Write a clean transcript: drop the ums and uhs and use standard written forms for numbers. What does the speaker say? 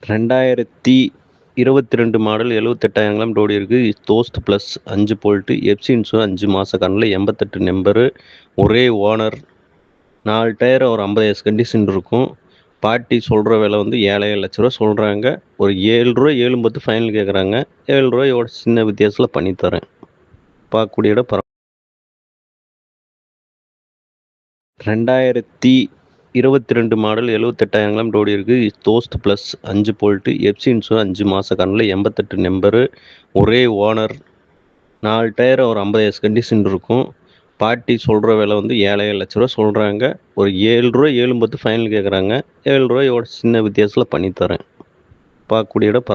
2022 model 78,000 ஓடி இருக்கு. Dost plus 5 bolt, FC insurance 5 மாத கரண்டில் 88 நம்பரு, ஒரே ஓனர், 4 டயர், ஒரு 50 எஸ் கண்டிஷன் இருக்கும். பார்ட்டி சொல்கிற விலை வந்து 7,7 லட்ச ரூபா சொல்கிறாங்க. ஒரு 7 ரூபா 7,10 ஃபைனல் கேட்குறாங்க. 7 ரூபாயோட சின்ன வித்தியாசத்தில் பண்ணித்தரேன். பார்க்கக்கூடிய இடம் 2022 மாடல் 78,000 ஓடி இருக்கு. Dost plus 5 bolt, FC insurance 5 மாத கரண்டில் 88 நம்பரு, ஒரே ஓனர், 4 டயர், ஒரு 50 எஸ் கண்டிஷன் இருக்கும். பார்ட்டி சொல்கிற விலை வந்து 7,7 லட்ச ரூபா சொல்கிறாங்க. ஒரு 7 ரூபா 7,10 ஃபைனல் கேட்குறாங்க. 7 ரூபாயோட சின்ன வித்தியாசத்தில் பண்ணித்தரேன். பார்க்கக்கூடிய இடம்